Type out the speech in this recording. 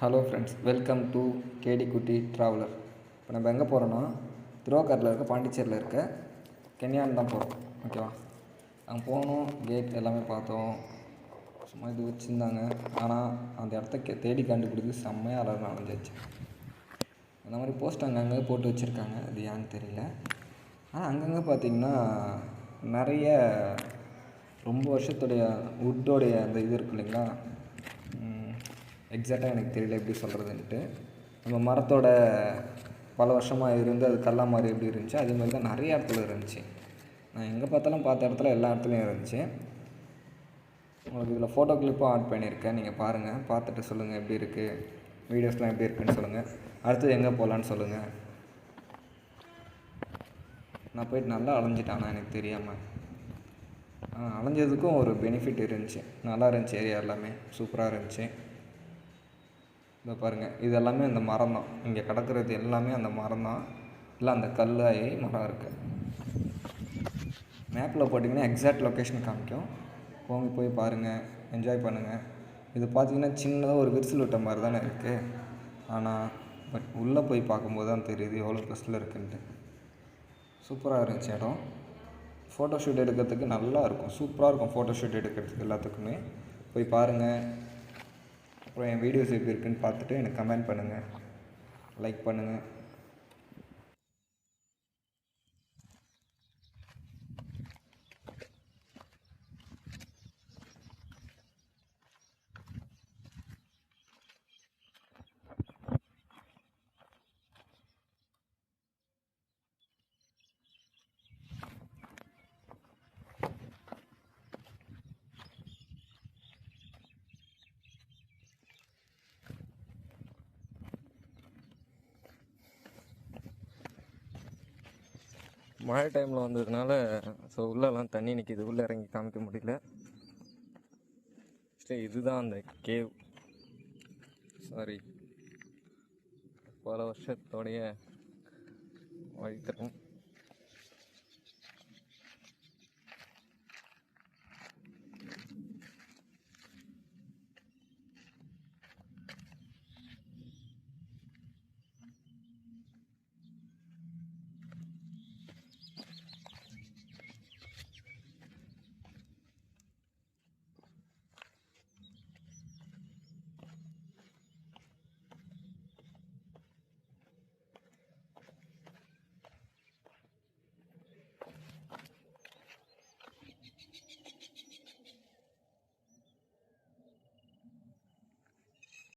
Hello friends, welcome to கேடி குட்டி traveller. இப்போ நம்ம எங்கே போகிறோன்னா திருவாரூரில் இருக்க பாண்டிச்சேரியில் இருக்க கென்யான் தான் போகிறோம். ஓகேவா? அங்கே போனோம், கேட் எல்லாமே பார்த்தோம். சும்மா இது வச்சுருந்தாங்க. ஆனால் அந்த இடத்த தேடி கண்டுபிடிச்சி செம்மையாக அழகாக அலைஞ்சிச்சு. அந்த மாதிரி போஸ்ட் அங்கங்கே போட்டு வச்சுருக்காங்க, அது ஏன்னு தெரியல. ஆனால் அங்கங்கே பார்த்திங்கன்னா நிறைய ரொம்ப வருஷத்துடைய வுட்டோடைய அந்த இது இருக்கு இல்லைங்களா, எக்ஸாக்டாக எனக்கு தெரியல எப்படி சொல்கிறதுன்ட்டு. நம்ம மரத்தோட பல வருஷமாக இருந்து அது கல்லாக மாதிரி எப்படி இருந்துச்சு, அதே மாதிரி தான் நிறைய இடத்துல இருந்துச்சு. நான் எங்கே பார்த்தாலும் பார்த்த இடத்துல எல்லா இடத்துலையும் இருந்துச்சு. உங்களுக்கு இதில் ஃபோட்டோ கிளிப்பும் ஆட் பண்ணியிருக்கேன், நீங்கள் பாருங்கள். பார்த்துட்டு சொல்லுங்கள் எப்படி இருக்குது, வீடியோஸ்லாம் எப்படி இருக்குதுன்னு சொல்லுங்கள். அடுத்தது எங்கே போகலான்னு சொல்லுங்கள். நான் போய்ட்டு நல்லா அலைஞ்சிட்டேன், ஆனால் எனக்கு தெரியாமல். அலைஞ்சதுக்கும் ஒரு பெனிஃபிட் இருந்துச்சு. நல்லா இருந்துச்சு, ஏரியா எல்லாமே சூப்பராக இருந்துச்சு. இதை பாருங்கள், இது எல்லாமே அந்த மரம் தான். இங்கே கிடக்கிறது எல்லாமே அந்த மரம் தான், இல்லை அந்த கல்லாயி மரம் இருக்குது. மேப்பில் போட்டிங்கன்னா எக்ஸாக்ட் லொக்கேஷன் காமிக்கும். போய் பாருங்கள், என்ஜாய் பண்ணுங்கள். இது பார்த்திங்கன்னா சின்னதாக ஒரு விரிசல் விட்ட மாதிரி தானே இருக்குது. பட் உள்ளே போய் பார்க்கும்போது தான் தெரியுது எவ்வளோ ப்ளஸில் இருக்குன்ட்டு. சூப்பராக இருந்துச்சு இடம். ஃபோட்டோ ஷூட் எடுக்கிறதுக்கு நல்லா இருக்கும், சூப்பராக இருக்கும் ஃபோட்டோ ஷூட் எடுக்கிறதுக்கு எல்லாத்துக்குமே. போய் பாருங்கள். அப்புறம் என் வீடியோஸ் எப்படி இருக்குன்னு பார்த்துட்டு எனக்கு கமெண்ட் பண்ணுங்கள், லைக் பண்ணுங்கள். மழை டைமில் வந்ததுனால ஸோ உள்ளெல்லாம் தண்ணி நிற்கிது, உள்ளே இறங்கி காமிக்க முடியல. சரி, இதுதான் அந்த கேவ். சாரி, பல வருஷத்தோடைய வழித்தடம்.